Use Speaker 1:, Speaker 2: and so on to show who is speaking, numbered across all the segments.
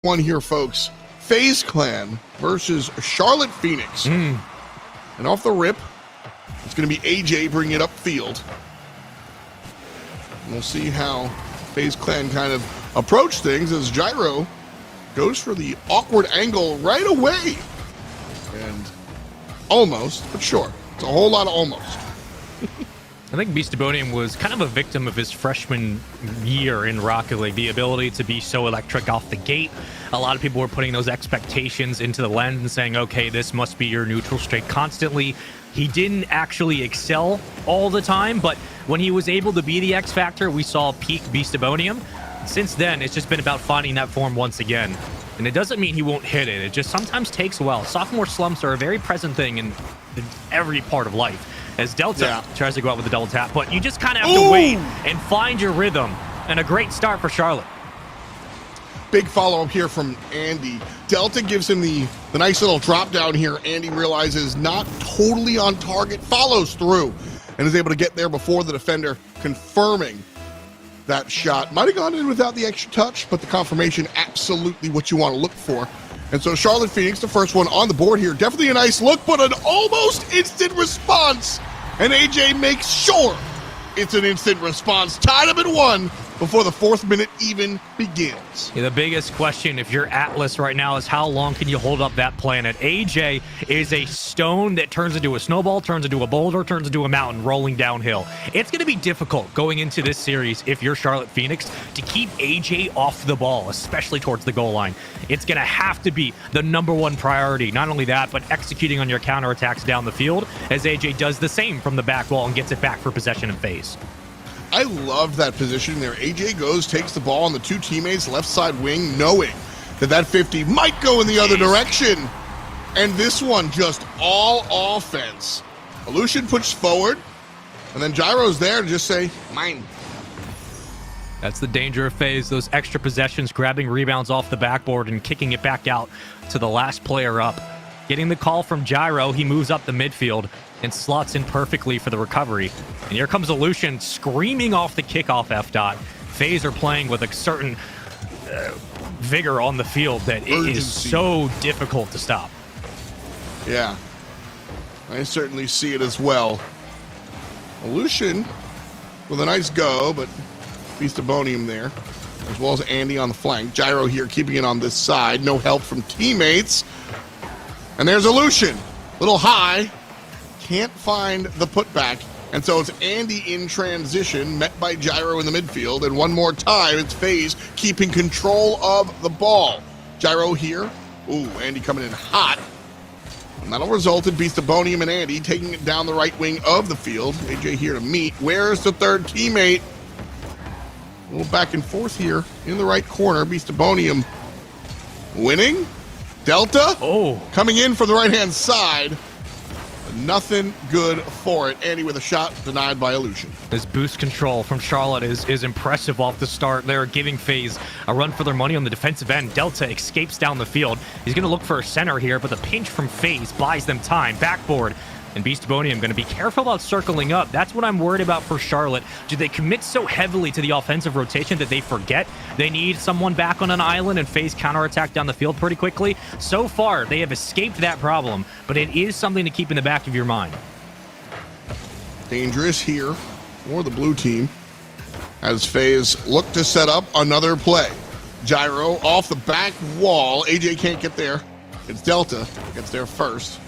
Speaker 1: One here, folks. FaZe Clan versus Charlotte Phoenix. And off the rip, it's going to be AJ bringing it upfield. We'll see how FaZe Clan kind of approach things as Gyro goes for the awkward angle right away. And almost, but sure, it's a whole lot of almost.
Speaker 2: I think Beastabonium was kind of a victim of his freshman year in Rocket League. The ability to be so electric off the gate. A lot of people were putting those expectations into the lens and saying, okay, this must be your neutral straight constantly. He didn't actually excel all the time, but when he was able to be the X Factor, we saw peak Beastabonium. Since then, it's just been about finding that form once again. And it doesn't mean he won't hit it. It just sometimes takes a while. Sophomore slumps are a very present thing in every part of life. As Delta tries to go out with a double tap, but you just kind of have to wait and find your rhythm. And a great start for Charlotte.
Speaker 1: Big follow-up here from Andy. Delta gives him the nice little drop down here. Andy realizes not totally on target, follows through, and is able to get there before the defender, confirming that shot. Might have gone in without the extra touch, but the confirmation, absolutely what you want to look for. And so Charlotte Phoenix, the first one on the board here. Definitely a nice look, but an almost instant response. And AJ makes sure it's an instant response. Tied up at 1 before the 4th minute even begins.
Speaker 2: Yeah, the biggest question, if you're Atlas right now, is how long can you hold up that planet? AJ is a stone that turns into a snowball, turns into a boulder, turns into a mountain rolling downhill. It's going to be difficult going into this series if you're Charlotte Phoenix to keep AJ off the ball, especially towards the goal line. It's going to have to be the #1 priority. Not only that, but executing on your counterattacks down the field as AJ does the same from the back wall and gets it back for possession and FaZe.
Speaker 1: I love that position there. AJ goes, takes the ball on the 2 teammates, left side wing, knowing that 50 might go in the other direction. And this one just all offense. Aleutian pushes forward, and then Gyro's there to just say, mine.
Speaker 2: That's the danger of FaZe, those extra possessions, grabbing rebounds off the backboard and kicking it back out to the last player up. Getting the call from Gyro, he moves up the midfield and slots in perfectly for the recovery. And here comes Aleutian screaming off the kickoff F-dot. FaZe are playing with a certain vigor on the field that it is so difficult to stop.
Speaker 1: Yeah, I certainly see it as well. Aleutian with a nice go, but Beastabonium there, as well as Andy on the flank. Gyro here keeping it on this side. No help from teammates. And there's Aleutian. Little high. Can't find the putback. And so it's Andy in transition, met by Gyro in the midfield. And one more time, it's FaZe keeping control of the ball. Gyro here. Ooh, Andy coming in hot. And that'll result in Beastabonium and Andy taking it down the right wing of the field. AJ here to meet. Where's the third teammate? A little back and forth here in the right corner. Beastabonium winning. Delta coming in from the right-hand side. Nothing good for it. Andy with a shot denied by Aleutian.
Speaker 2: This boost control from Charlotte is impressive off the start. They're giving FaZe a run for their money on the defensive end. Delta escapes down the field. He's going to look for a center here, but the pinch from FaZe buys them time. Backboard. And Beastabonium going to be careful about circling up. That's what I'm worried about for Charlotte. Do they commit so heavily to the offensive rotation that they forget they need someone back on an island and FaZe counterattack down the field pretty quickly? So far, they have escaped that problem, but it is something to keep in the back of your mind.
Speaker 1: Dangerous here for the blue team as FaZe look to set up another play. Gyro off the back wall. AJ can't get there. It's Delta gets there first.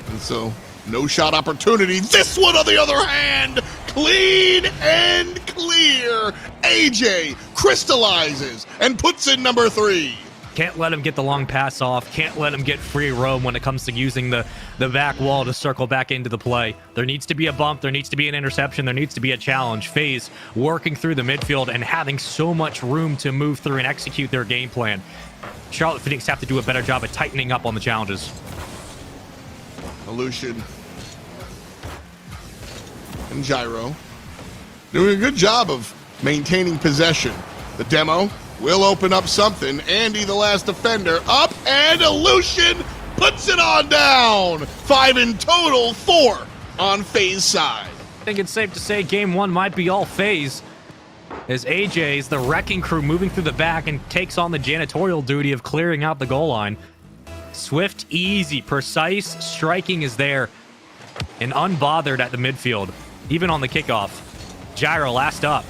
Speaker 1: And so no shot opportunity. This one, on the other hand, clean and clear. AJ crystallizes and puts in #3.
Speaker 2: Can't let him get the long pass off. Can't let him get free roam when it comes to using the back wall to circle back into the play. There needs to be a bump. There needs to be an interception. There needs to be a challenge. FaZe working through the midfield and having so much room to move through and execute their game plan. Charlotte Phoenix have to do a better job at tightening up on the challenges.
Speaker 1: Aleutian and Gyro doing a good job of maintaining possession. The demo will open up something. Andy, the last defender, up, and Aleutian puts it on down. 5 in total, 4 on FaZe side.
Speaker 2: I think it's safe to say game 1 might be all FaZe. as AJ is the wrecking crew moving through the back and takes on the janitorial duty of clearing out the goal line. Swift, easy, precise striking is there, and unbothered at the midfield, even on the kickoff. Gyro last up.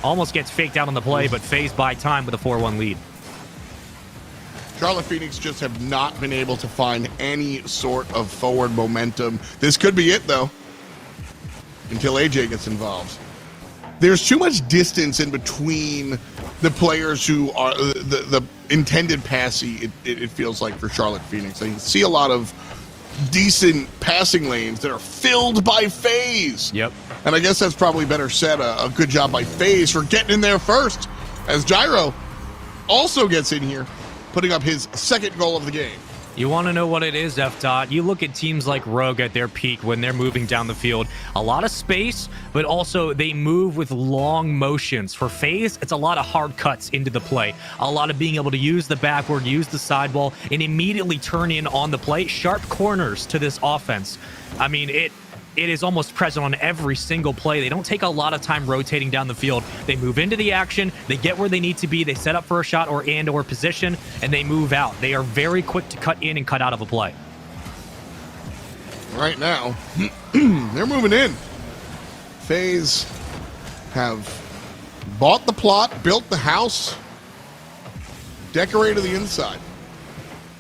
Speaker 2: Almost gets faked out on the play, but FaZe by time with a 4-1 lead.
Speaker 1: Charlotte Phoenix just have not been able to find any sort of forward momentum. This could be it, though, until AJ gets involved. There's too much distance in between the players who are the intended passee, it feels like, for Charlotte Phoenix. I see a lot of decent passing lanes that are filled by FaZe.
Speaker 2: Yep.
Speaker 1: And I guess that's probably better said. A good job by FaZe for getting in there first, as Gyro also gets in here, putting up his second goal of the game.
Speaker 2: You want to know what it is, F-Dot? You look at teams like Rogue at their peak when they're moving down the field. A lot of space, but also they move with long motions. For FaZe, it's a lot of hard cuts into the play. A lot of being able to use the backward, use the sidewall, and immediately turn in on the play. Sharp corners to this offense. I mean, it is almost present on every single play. They don't take a lot of time rotating down the field. They move into the action, they get where they need to be, they set up for a shot or position, and they move out. They are very quick to cut in and cut out of a play.
Speaker 1: Right now, they're moving in. FaZe have bought the plot, built the house, decorated the inside.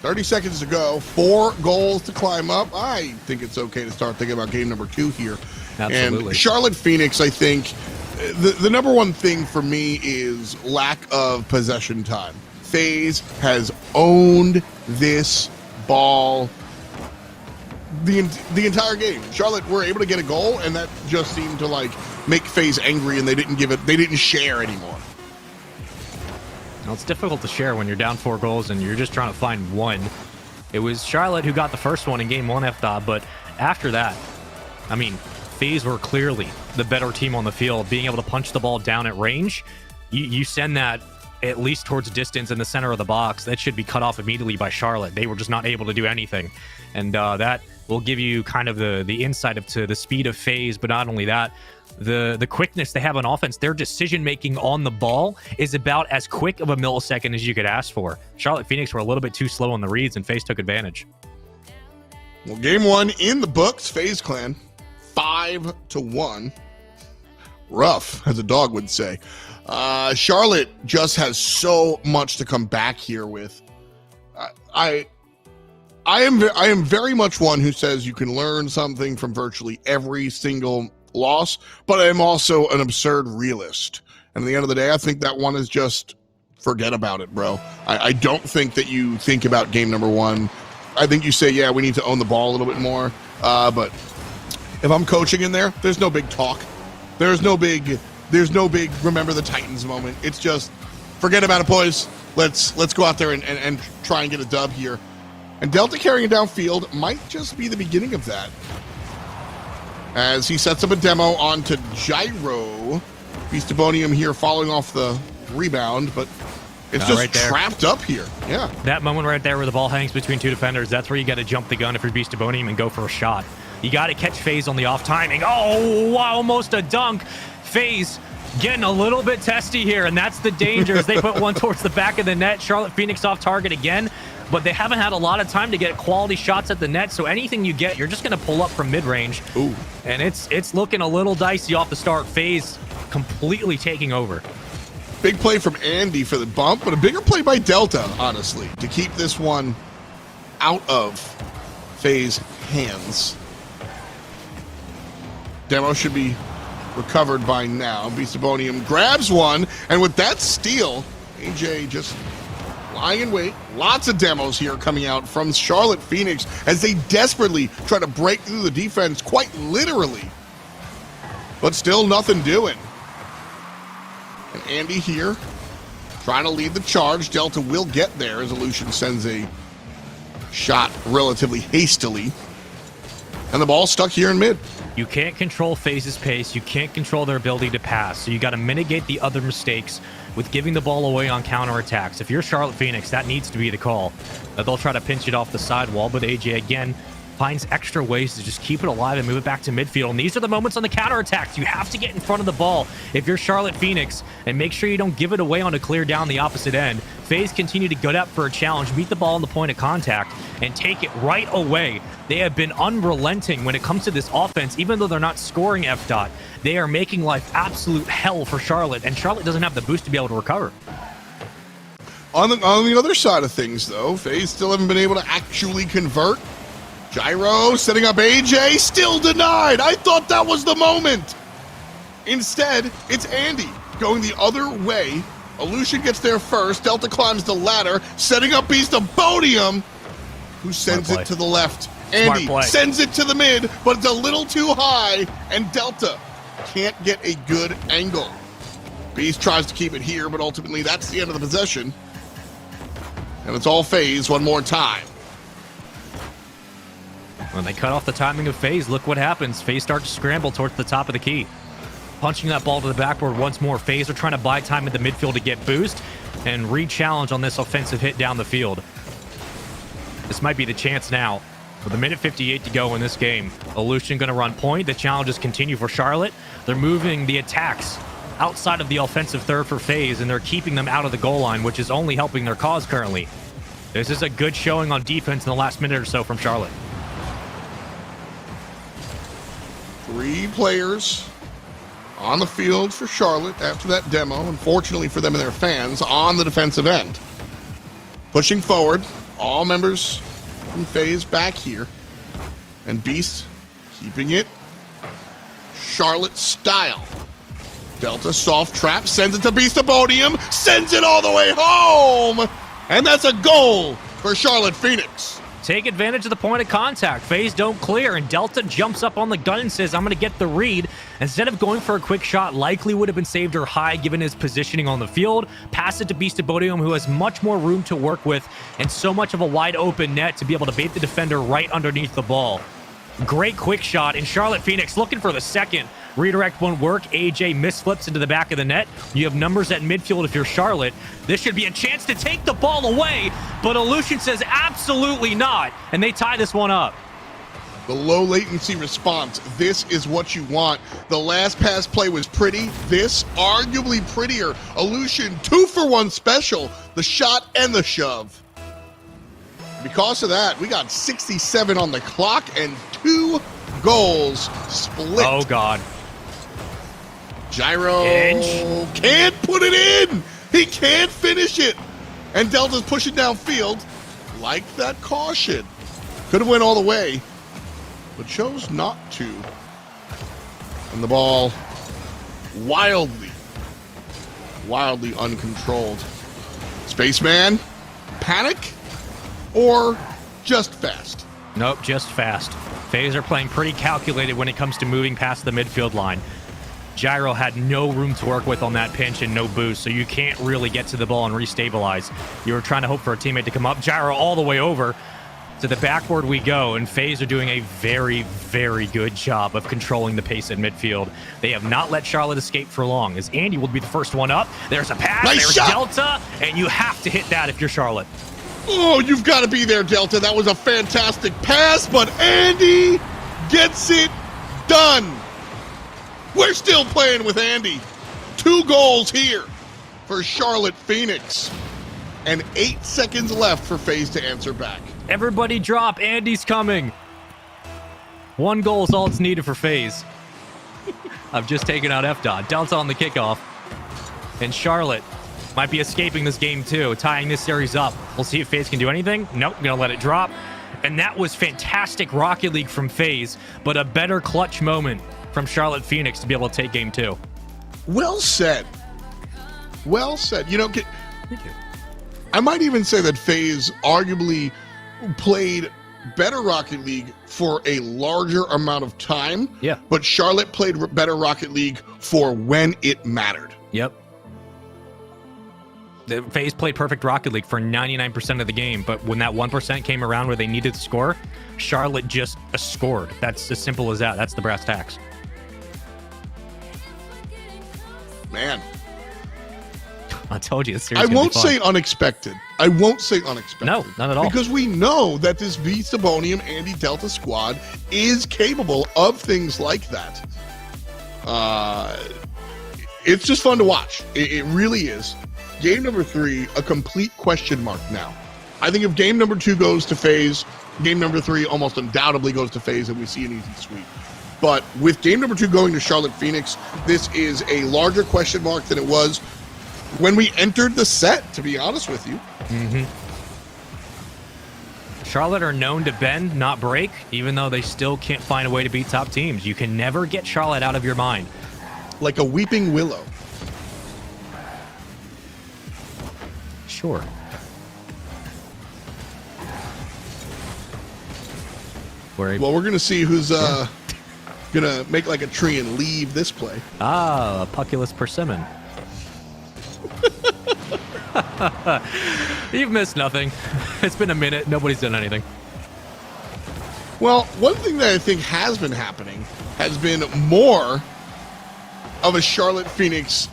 Speaker 1: 30 seconds to go, 4 goals to climb up. I think it's okay to start thinking about game number 2 here.
Speaker 2: Absolutely.
Speaker 1: And Charlotte Phoenix, I think, the number one thing for me is lack of possession time. FaZe has owned this ball the entire game. Charlotte were able to get a goal, and that just seemed to like make FaZe angry, and they didn't share anymore.
Speaker 2: Well, it's difficult to share when you're down 4 goals and you're just trying to find one. It was Charlotte who got the first one in game 1, F-Dot, but after that, I mean, FaZe were clearly the better team on the field. Being able to punch the ball down at range, you send that at least towards distance in the center of the box. That should be cut off immediately by Charlotte. They were just not able to do anything. And that will give you kind of the insight to the speed of FaZe, but not only that, the quickness they have on offense. Their decision-making on the ball is about as quick of a millisecond as you could ask for. Charlotte Phoenix were a little bit too slow on the reads, and FaZe took advantage.
Speaker 1: Well, game 1 in the books, FaZe Clan, 5-1. Rough, as a dog would say. Charlotte just has so much to come back here with. I am very much one who says you can learn something from virtually every single loss, but I'm also an absurd realist. And at the end of the day, I think that one is just forget about it, bro. I don't think that you think about game number 1. I think you say, yeah, we need to own the ball a little bit more. But if I'm coaching in there, there's no big talk. There's no big remember the Titans moment. It's just forget about it, boys. Let's go out there and try and get a dub here. And Delta carrying downfield might just be the beginning of that, as he sets up a demo onto Gyro. Beastabonium here following off the rebound, but it's just
Speaker 2: right
Speaker 1: trapped up here. Yeah.
Speaker 2: That moment right there where the ball hangs between 2 defenders, that's where you got to jump the gun if you're Beastabonium and go for a shot. You got to catch FaZe on the off timing. Oh, wow, almost a dunk. FaZe getting a little bit testy here, and that's the danger as they put one towards the back of the net. Charlotte Phoenix off target again, but they haven't had a lot of time to get quality shots at the net, so anything you get, you're just going to pull up from mid-range.
Speaker 1: Ooh.
Speaker 2: And it's looking a little dicey off the start. FaZe completely taking over.
Speaker 1: Big play from Andy for the bump, but a bigger play by Delta, honestly, to keep this one out of FaZe hands. Demo should be recovered by now. Beastabonium grabs one, and with that steal, AJ just lying in wait. Lots of demos here coming out from Charlotte Phoenix as they desperately try to break through the defense, quite literally. But still nothing doing. And Andy here trying to lead the charge. Delta will get there as Aleutian sends a shot relatively hastily. And the ball stuck here in mid.
Speaker 2: You can't control FaZe's pace. You can't control their ability to pass. So you got to mitigate the other mistakes with giving the ball away on counterattacks. If you're Charlotte Phoenix, that needs to be the call. They'll try to pinch it off the sidewall, but AJ again finds extra ways to just keep it alive and move it back to midfield. And these are the moments on the counterattacks. You have to get in front of the ball if you're Charlotte Phoenix, and make sure you don't give it away on a clear down the opposite end. FaZe continue to go up for a challenge, meet the ball on the point of contact, and take it right away. They have been unrelenting when it comes to this offense. Even though they're not scoring F-Dot, they are making life absolute hell for Charlotte, and Charlotte doesn't have the boost to be able to recover.
Speaker 1: On the other side of things, though, FaZe still haven't been able to actually convert. Gyro setting up AJ, still denied. I thought that was the moment. Instead, it's Andy going the other way. Illusion gets there first. Delta climbs the ladder, setting up Beast of Bodium, who sends it to the left. Andy sends it to the mid, but it's a little too high, and Delta can't get a good angle. Beast tries to keep it here, but ultimately that's the end of the possession. And it's all FaZe one more time.
Speaker 2: When they cut off the timing of FaZe, look what happens. FaZe starts to scramble towards the top of the key. Punching that ball to the backboard once more. FaZe are trying to buy time in the midfield to get boost and re-challenge on this offensive hit down the field. This might be the chance now. With a minute 58 to go in this game, Illusion going to run point. The challenges continue for Charlotte. They're moving the attacks outside of the offensive third for FaZe, and they're keeping them out of the goal line, which is only helping their cause currently. This is a good showing on defense in the last minute or so from Charlotte.
Speaker 1: 3 players on the field for Charlotte after that demo, unfortunately for them and their fans, on the defensive end. Pushing forward, all members from FaZe back here, and Beast keeping it Charlotte style. Delta soft trap, sends it to Beast of Bodium, sends it all the way home, and that's a goal for Charlotte Phoenix.
Speaker 2: Take advantage of the point of contact. FaZe don't clear, and Delta jumps up on the gun and says, I'm going to get the read. Instead of going for a quick shot, likely would have been saved or high given his positioning on the field. Pass it to Beast of Bodium, who has much more room to work with and so much of a wide open net to be able to bait the defender right underneath the ball. Great quick shot, and Charlotte Phoenix looking for the second. Redirect won't work. AJ misflips into the back of the net. You have numbers at midfield if you're Charlotte. This should be a chance to take the ball away, but Illusion says absolutely not, and they tie this one up.
Speaker 1: The low latency response. This is what you want. The last pass play was pretty. This, arguably prettier. Illusion 2-for-1 special. The shot and the shove. Because of that, we got 67 on the clock and 2 goals split.
Speaker 2: Oh, God.
Speaker 1: Gyro can't put it in. He can't finish it. And Delta's pushing downfield. Like that caution. Could have went all the way, but chose not to. And the ball wildly uncontrolled. Spaceman, panic, or just fast?
Speaker 2: Nope, just fast. FaZe are playing pretty calculated when it comes to moving past the midfield line. Gyro had no room to work with on that pinch and no boost, so you can't really get to the ball and restabilize. You were trying to hope for a teammate to come up. Gyro all the way over. To the backboard we go, and FaZe are doing a very, very good job of controlling the pace at midfield. They have not let Charlotte escape for long, as Andy will be the first one up. There's a pass, there's Delta, and you have to hit that if you're Charlotte.
Speaker 1: Oh, you've got to be there, Delta. That was a fantastic pass, but Andy gets it done. We're still playing with Andy. 2 goals here for Charlotte Phoenix. And 8 seconds left for FaZe to answer back.
Speaker 2: Everybody drop. Andy's coming. 1 goal is all it's needed for FaZe. I've just taken out F-Dot. Delta on the kickoff. And Charlotte might be escaping this game too, tying this series up. We'll see if FaZe can do anything. Nope, gonna let it drop. And that was fantastic Rocket League from FaZe, but a better clutch moment from Charlotte Phoenix to be able to take game 2.
Speaker 1: Well said. Well said. You know,
Speaker 2: Thank you.
Speaker 1: I might even say that FaZe arguably played better Rocket League for a larger amount of time.
Speaker 2: Yeah.
Speaker 1: But Charlotte played better Rocket League for when it mattered.
Speaker 2: Yep. The FaZe played perfect Rocket League for 99% of the game, but when that 1% came around where they needed to score, Charlotte just scored. That's as simple as that. That's the brass tacks.
Speaker 1: Man.
Speaker 2: I told you. It's
Speaker 1: I won't say unexpected. I won't say unexpected.
Speaker 2: No, not at all.
Speaker 1: Because we know that this Beastabonium Andy Delta squad is capable of things like that. It's just fun to watch. It really is. Game number 3, a complete question mark now. I think if game number 2 goes to FaZe, game number 3 almost undoubtedly goes to FaZe, and we see an easy sweep. But with game number 2 going to Charlotte Phoenix, this is a larger question mark than it was when we entered the set, to be honest with you.
Speaker 2: Mm-hmm. Charlotte are known to bend, not break, even though they still can't find a way to beat top teams. You can never get Charlotte out of your mind.
Speaker 1: Like a weeping willow.
Speaker 2: Sure.
Speaker 1: Well, we're going to see who's going to make like a tree and leave this play.
Speaker 2: Ah, Puculus persimmon. You've missed nothing. It's been a minute. Nobody's done anything.
Speaker 1: Well, one thing that I think has been happening has been more of a Charlotte Phoenix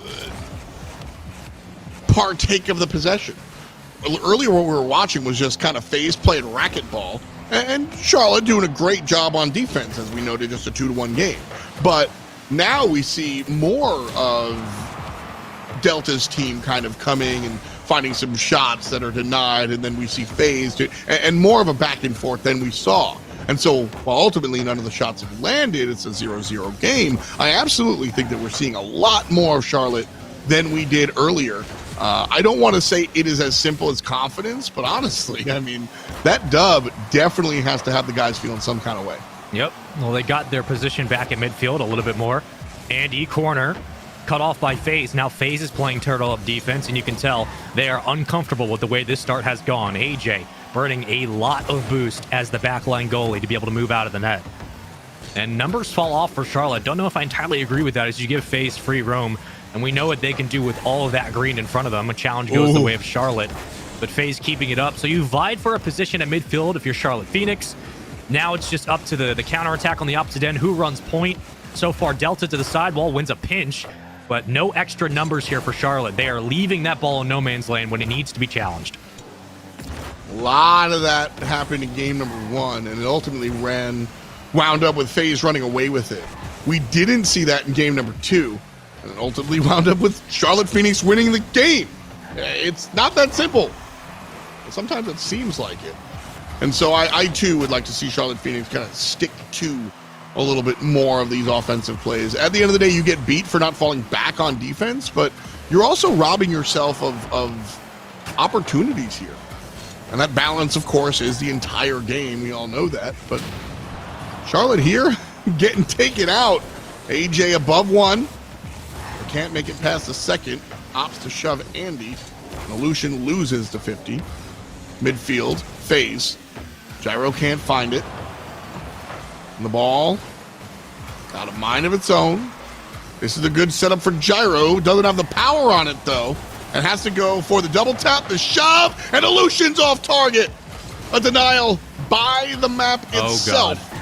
Speaker 1: partake of the possession. Earlier what we were watching was just kind of FaZe playing racquetball, and Charlotte doing a great job on defense, as we noted, just a 2-1 game. But now we see more of Delta's team kind of coming and finding some shots that are denied, and then we see FaZe and more of a back and forth than we saw. And so, while ultimately none of the shots have landed, it's a 0-0 game, I absolutely think that we're seeing a lot more of Charlotte than we did earlier. I don't want to say it is as simple as confidence, but honestly, I mean, that dub definitely has to have the guys feeling some kind of way.
Speaker 2: Yep. Well, they got their position back at midfield a little bit more. Andy, corner, cut off by FaZe. Now FaZe is playing turtle up defense, and you can tell they are uncomfortable with the way this start has gone. AJ burning a lot of boost as the backline goalie to be able to move out of the net. And numbers fall off for Charlotte. Don't know if I entirely agree with that as you give FaZe free roam. And we know what they can do with all of that green in front of them. A challenge goes the way of Charlotte. But FaZe keeping it up. So you vied for a position at midfield if you're Charlotte Phoenix. Now it's just up to the counterattack on the opposite end. Who runs point? So far, Delta to the sidewall wins a pinch. But no extra numbers here for Charlotte. They are leaving that ball in no man's land when it needs to be challenged.
Speaker 1: A lot of that happened in game number 1, and it ultimately wound up with FaZe running away with it. We didn't see that in game number 2. And ultimately wound up with Charlotte Phoenix winning the game. It's not that simple. Sometimes it seems like it. And so I too would like to see Charlotte Phoenix kind of stick to a little bit more of these offensive plays. At the end of the day, you get beat for not falling back on defense, but you're also robbing yourself of opportunities here. And that balance, of course, is the entire game. We all know that. But Charlotte here getting taken out. AJ above 1. Can't make it past the second. Opts to shove Andy. And Lucian loses to 50. Midfield, FaZe. Gyro can't find it. And the ball got a mind of its own. This is a good setup for Gyro. Doesn't have the power on it, though. And has to go for the double tap, the shove, and Lucian's off target. A denial by the map itself.
Speaker 2: Oh, God.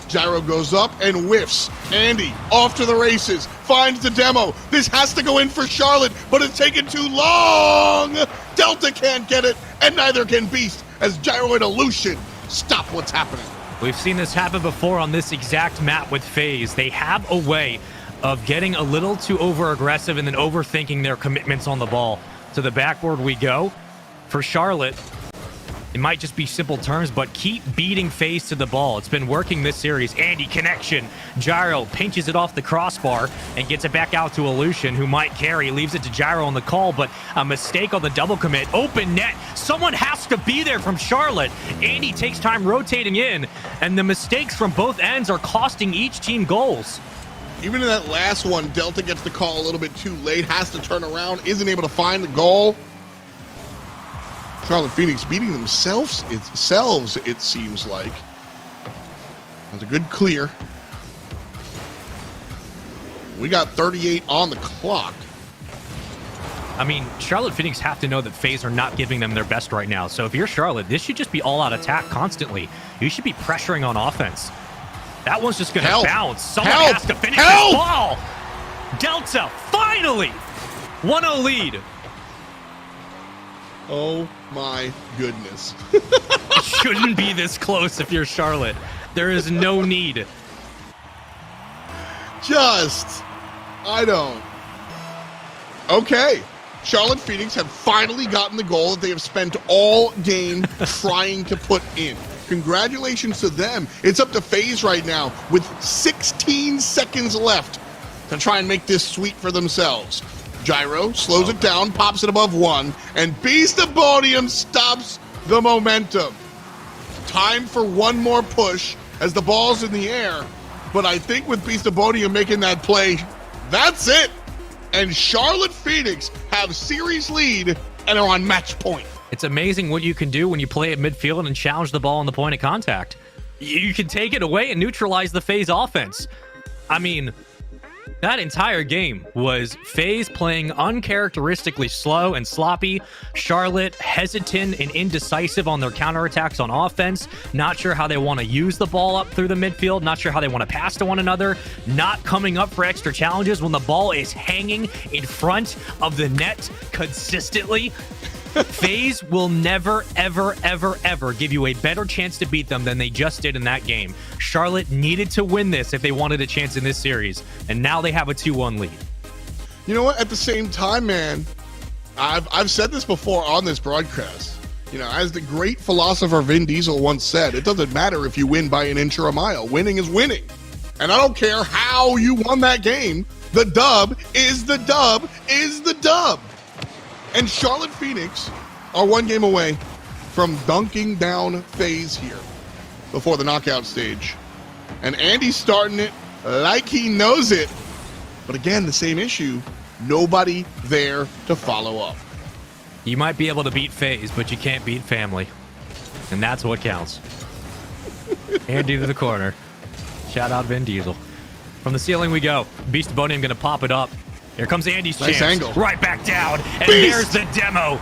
Speaker 1: Gyro goes up and whiffs. Andy off to the races, finds the demo. This has to go in for Charlotte, but it's taken too long. Delta can't get it, and neither can Beast, as Gyro and Lucian stop what's happening.
Speaker 2: We've seen this happen before on this exact map with FaZe. They have a way of getting a little too over-aggressive and then overthinking their commitments on the ball. To the backboard we go. For Charlotte, it might just be simple terms, but keep beating FaZe to the ball. It's been working this series. Andy, connection. Gyro pinches it off the crossbar and gets it back out to Lucian, who might carry. Leaves it to Gyro on the call, but a mistake on the double commit. Open net. Someone has to be there from Charlotte. Andy takes time rotating in, and the mistakes from both ends are costing each team goals.
Speaker 1: Even in that last one, Delta gets the call a little bit too late, has to turn around, isn't able to find the goal. Charlotte Phoenix beating themselves, it seems like. That's a good clear. We got 38 on the clock.
Speaker 2: I mean, Charlotte Phoenix have to know that FaZe are not giving them their best right now. So if you're Charlotte, this should just be all-out attack constantly. You should be pressuring on offense. That one's just going to bounce. Someone has to finish this ball. Delta, finally! 1-0 lead.
Speaker 1: Oh my goodness.
Speaker 2: It shouldn't be this close if you're Charlotte. There is no need.
Speaker 1: I don't. Okay. Charlotte Phoenix have finally gotten the goal that they have spent all game trying to put in. Congratulations to them. It's up to FaZe right now with 16 seconds left to try and make this sweet for themselves. Gyro slows it down, pops it above 1, and Beastabonium stops the momentum. Time for one more push as the ball's in the air. But I think with Beastabonium making that play, that's it. And Charlotte Phoenix have series lead and are on match point.
Speaker 2: It's amazing what you can do when you play at midfield and challenge the ball on the point of contact. You can take it away and neutralize the FaZe offense. I mean, that entire game was FaZe playing uncharacteristically slow and sloppy, Charlotte hesitant and indecisive on their counterattacks on offense, not sure how they want to use the ball up through the midfield, not sure how they want to pass to one another, not coming up for extra challenges when the ball is hanging in front of the net consistently. FaZe will never, ever, ever, ever give you a better chance to beat them than they just did in that game. Charlotte needed to win this if they wanted a chance in this series, and now they have a 2-1 lead.
Speaker 1: You know what? At the same time, man, I've said this before on this broadcast. You know, as the great philosopher Vin Diesel once said, it doesn't matter if you win by an inch or a mile. Winning is winning. And I don't care how you won that game. The dub is the dub is the dub. And Charlotte Phoenix are one game away from dunking down FaZe here before the knockout stage. And Andy's starting it like he knows it. But again, the same issue. Nobody there to follow up.
Speaker 2: You might be able to beat FaZe, but you can't beat family. And that's what counts. Andy to the corner. Shout out Vin Diesel. From the ceiling we go. Beastabonium going to pop it up. Here comes Andy's
Speaker 1: nice
Speaker 2: chance.
Speaker 1: Angle.
Speaker 2: Right back down. And
Speaker 1: Beast.
Speaker 2: there's the demo.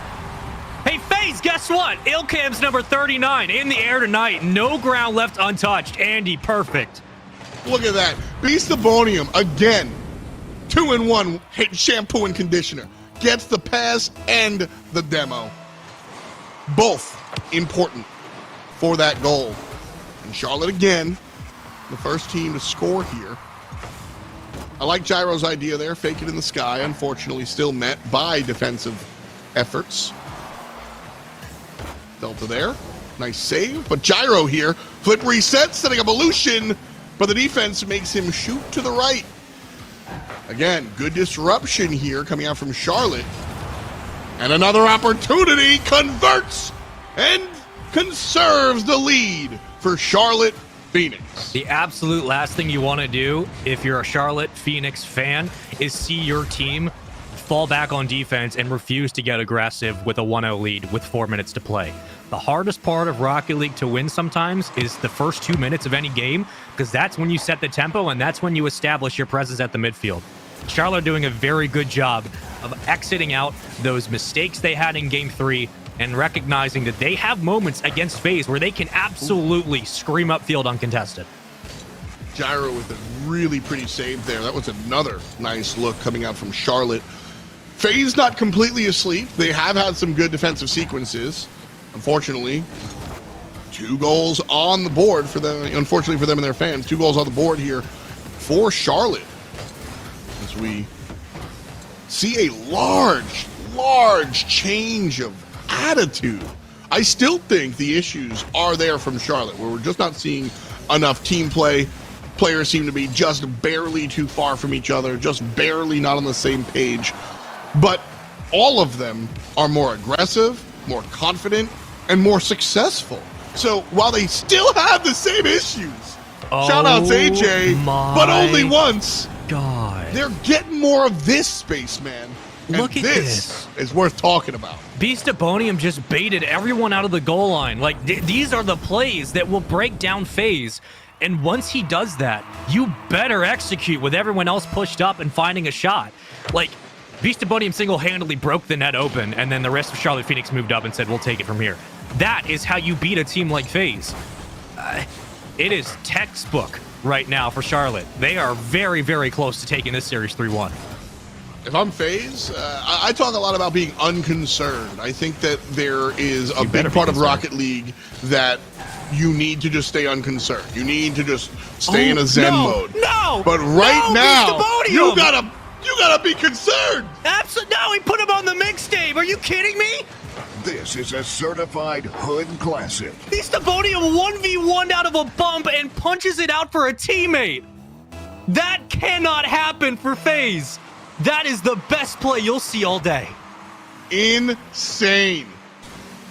Speaker 2: Hey, FaZe, guess what? Ilkam's number 39 in the air tonight. No ground left untouched. Andy, perfect.
Speaker 1: Look at that. Beastabonium, again, 2-in-1 shampoo and conditioner. Gets the pass and the demo. Both important for that goal. And Charlotte, again, the first team to score here. I like Gyro's idea there, fake it in the sky. Unfortunately, still met by defensive efforts. Delta there. Nice save. But Gyro here, flip reset, setting up Illusion, but the defense makes him shoot to the right. Again, good disruption here coming out from Charlotte. And another opportunity converts and conserves the lead for Charlotte Phoenix.
Speaker 2: The absolute last thing you want to do if you're a Charlotte Phoenix fan is see your team fall back on defense and refuse to get aggressive with a 1-0 lead with 4 minutes to play. The hardest part of Rocket League to win sometimes is the first 2 minutes of any game, because that's when you set the tempo and that's when you establish your presence at the midfield. Charlotte doing a very good job of exiting out those mistakes they had in Game 3 and recognizing that they have moments against FaZe where they can absolutely scream upfield uncontested.
Speaker 1: Gyro with a really pretty save there. That was another nice look coming out from Charlotte. FaZe not completely asleep. They have had some good defensive sequences. Unfortunately, 2 goals on the board for them. Unfortunately for them and their fans, 2 goals on the board here for Charlotte. As we see a large change of attitude. I still think the issues are there from Charlotte, where we're just not seeing enough team play. Players seem to be just barely too far from each other, just barely not on the same page. But all of them are more aggressive, more confident, and more successful. So while they still have the same issues, shout out to AJ, but only once.
Speaker 2: God,
Speaker 1: they're getting more of this, spaceman.
Speaker 2: Look at
Speaker 1: this is worth talking about.
Speaker 2: Beastabonium just baited everyone out of the goal line. Like, these are the plays that will break down FaZe. And once he does that, you better execute with everyone else pushed up and finding a shot. Like, Beastabonium single-handedly broke the net open, and then the rest of Charlotte Phoenix moved up and said, we'll take it from here. That is how you beat a team like FaZe. It is textbook right now for Charlotte. They are very, very close to taking this series 3-1.
Speaker 1: if I'm FaZe, I talk a lot about being unconcerned. I think that there is a big part of Rocket League that you need to just stay unconcerned. You need to just stay in a zen mode.
Speaker 2: No,
Speaker 1: but right now, you gotta be concerned.
Speaker 2: Absolutely, no, he put him on the mixtape. Are you kidding me?
Speaker 3: This is a certified hood classic.
Speaker 2: Beastabonium 1v1'd out of a bump and punches it out for a teammate. That cannot happen for FaZe. That is the best play you'll see all day.
Speaker 1: Insane.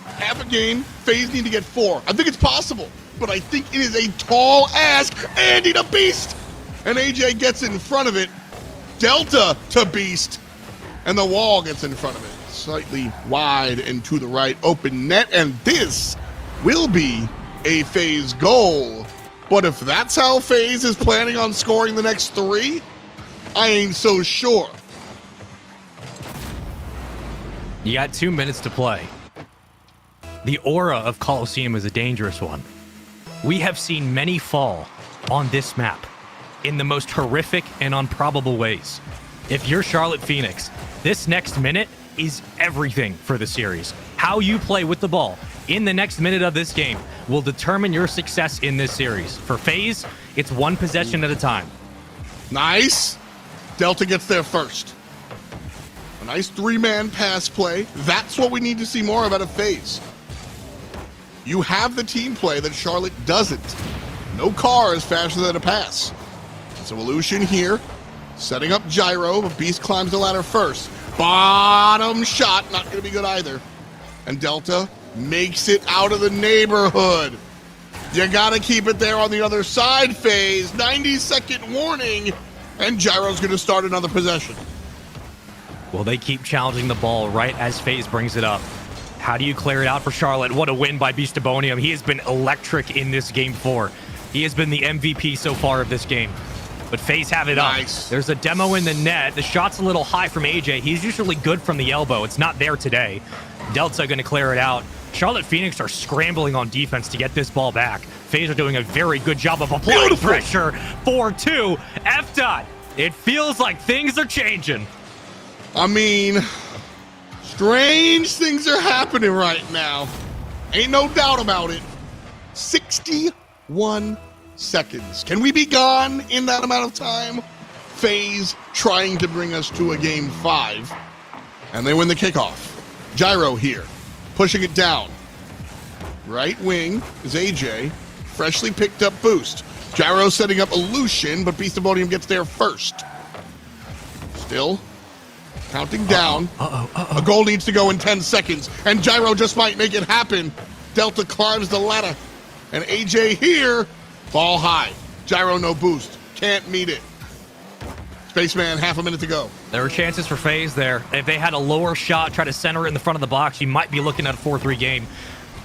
Speaker 1: Half a game, FaZe need to get 4. I think it's possible, but I think it is a tall ask. Andy the Beast! And AJ gets in front of it. Delta to Beast. And the wall gets in front of it. Slightly wide and to the right. Open net, and this will be a FaZe goal. But if that's how FaZe is planning on scoring the next 3, I ain't so sure.
Speaker 2: You got 2 minutes to play. The aura of Coliseum is a dangerous one. We have seen many fall on this map in the most horrific and improbable ways. If you're Charlotte Phoenix, this next minute is everything for the series. How you play with the ball in the next minute of this game will determine your success in this series. For FaZe, it's one possession at a time.
Speaker 1: Nice. Delta gets there first. A nice 3-man pass play. That's what we need to see more of out of FaZe. You have the team play that Charlotte doesn't. No car is faster than a pass. So Illusion here, setting up Gyro, but Beast climbs the ladder first. Bottom shot, not going to be good either. And Delta makes it out of the neighborhood. You got to keep it there on the other side, FaZe. 90-second warning, and Gyro's going to start another possession.
Speaker 2: Well, they keep challenging the ball right as FaZe brings it up. How do you clear it out for Charlotte? What a win by Beastabonium. He has been electric in this game 4. He has been the MVP so far of this game. But FaZe have it up. There's a demo in the net. The shot's a little high from AJ. He's usually good from the elbow. It's not there today. Delta going to clear it out. Charlotte Phoenix are scrambling on defense to get this ball back. FaZe are doing a very good job of applying pressure. 4-2. F-Dot. It feels like things are changing.
Speaker 1: I mean, strange things are happening right now. Ain't no doubt about it. 61 seconds. Can we be gone in that amount of time? FaZe trying to bring us to a game 5. And they win the kickoff. Gyro here, pushing it down. Right wing is AJ. Freshly picked up boost. Gyro setting up Illusion, but Beastabonium gets there first. Still counting down. A goal needs to go in 10 seconds, and Gyro just might make it happen. Delta climbs the ladder, and AJ here, ball high. Gyro no boost, can't meet it. Spaceman, half a minute to go.
Speaker 2: There are chances for FaZe there. If they had a lower shot, try to center it in the front of the box, you might be looking at a 4-3 game.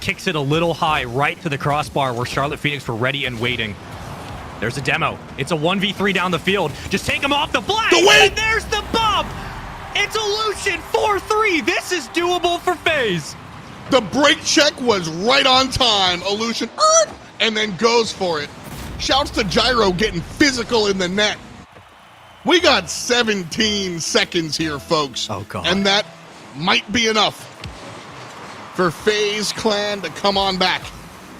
Speaker 2: Kicks it a little high right to the crossbar where Charlotte Phoenix were ready and waiting. There's a demo. It's a 1v3 down the field. Just take him off the flag, and there's the bump! It's Illusion 4-3. This is doable for FaZe.
Speaker 1: The break check was right on time. Illusion, and then goes for it. Shouts to Gyro getting physical in the net. We got 17 seconds here, folks.
Speaker 2: Oh, God.
Speaker 1: And that might be enough for FaZe Clan to come on back.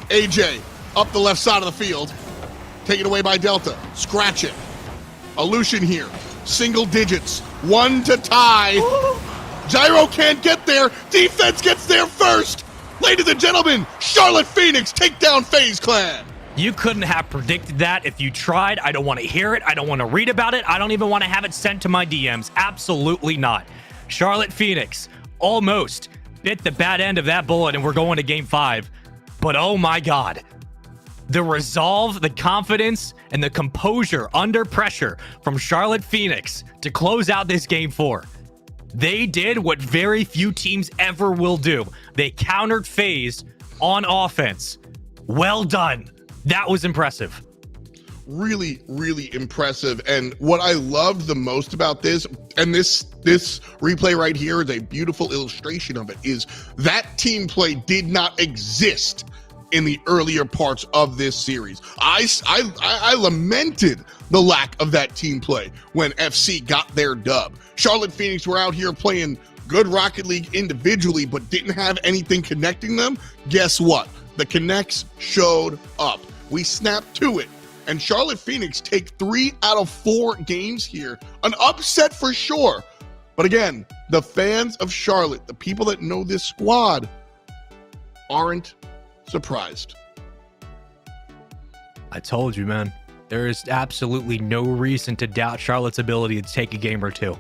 Speaker 1: AJ up the left side of the field. Taken away by Delta. Scratch it. Illusion here. Single digits. 1 to tie. Gyro can't get there. Defense gets there first. Ladies and gentlemen, Charlotte Phoenix take down FaZe Clan.
Speaker 2: You couldn't have predicted that if you tried. I don't want to hear it. I don't want to read about it. I don't even want to have it sent to my DMs. Absolutely not. Charlotte Phoenix almost bit the bad end of that bullet, and we're going to game 5. But oh my God. The resolve, the confidence, and the composure under pressure from Charlotte Phoenix to close out this game 4. They did what very few teams ever will do. They countered FaZe on offense. Well done. That was impressive.
Speaker 1: Really, really impressive. And what I loved the most about this, and this replay right here is a beautiful illustration of it, is that team play did not exist in the earlier parts of this series. I lamented the lack of that team play when FC got their dub. Charlotte Phoenix were out here playing good Rocket League individually, but didn't have anything connecting them. Guess what? The connects showed up. We snapped to it. And Charlotte Phoenix take 3 out of 4 games here. An upset for sure. But again, the fans of Charlotte, the people that know this squad, aren't surprised.
Speaker 2: I told you, man. There is absolutely no reason to doubt Charlotte's ability to take a game or two.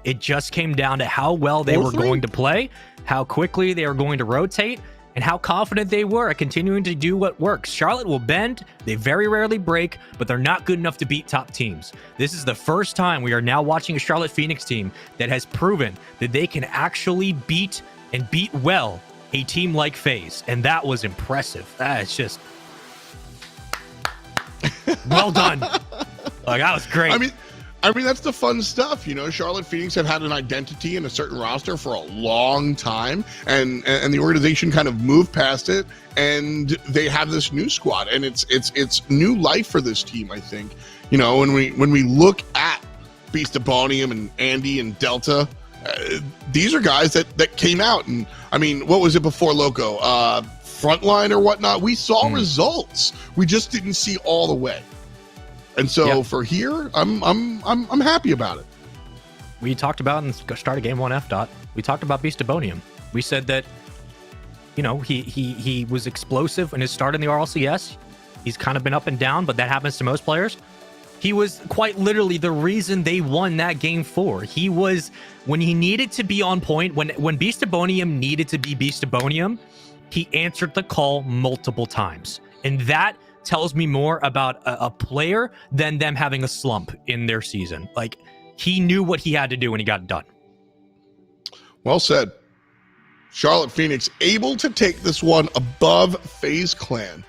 Speaker 2: It just came down to how well they were going to play, how quickly they were going to rotate, and how confident they were at continuing to do what works. Charlotte will bend. They very rarely break, but they're not good enough to beat top teams. This is the first time we are now watching a Charlotte Phoenix team that has proven that they can actually beat and beat well a team like FaZe, and that was impressive. It's just well done. Like, that was great.
Speaker 1: I mean, that's the fun stuff, you know. Charlotte Phoenix have had an identity in a certain roster for a long time, and the organization kind of moved past it, and they have this new squad, and it's new life for this team. I think, you know, when we look at Beast of Bonium and Andy and Delta, these are guys that came out, and I mean, what was it before Loco? Frontline or whatnot? We saw results. We just didn't see all the way. And so for here, I'm happy about it.
Speaker 2: We talked about in the start of Game 1 F. We talked about Beast of Bonium. We said that, you know, he was explosive in his start in the RLCS. He's kind of been up and down, but that happens to most players. He was quite literally the reason they won that Game 4. He was, when he needed to be on point, when Beast of Bonium needed to be Beast of Bonium, he answered the call multiple times. And that tells me more about a player than them having a slump in their season. Like, he knew what he had to do when he got it done.
Speaker 1: Well said. Charlotte Phoenix able to take this one above FaZe Clan.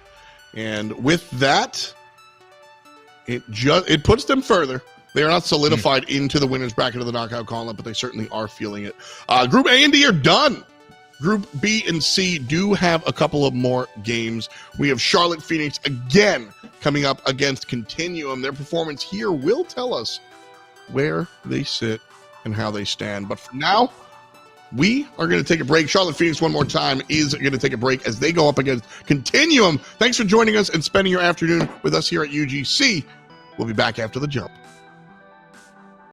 Speaker 1: And with that, it puts them further. They are not solidified into the winner's bracket of the knockout gauntlet, but they certainly are feeling it. Group A and D are done. Group B and C do have a couple of more games. We have Charlotte Phoenix again coming up against Continuum. Their performance here will tell us where they sit and how they stand. But for now, we are going to take a break. Charlotte Phoenix, one more time, is going to take a break as they go up against Continuum. Thanks for joining us and spending your afternoon with us here at UGC. We'll be back after the jump.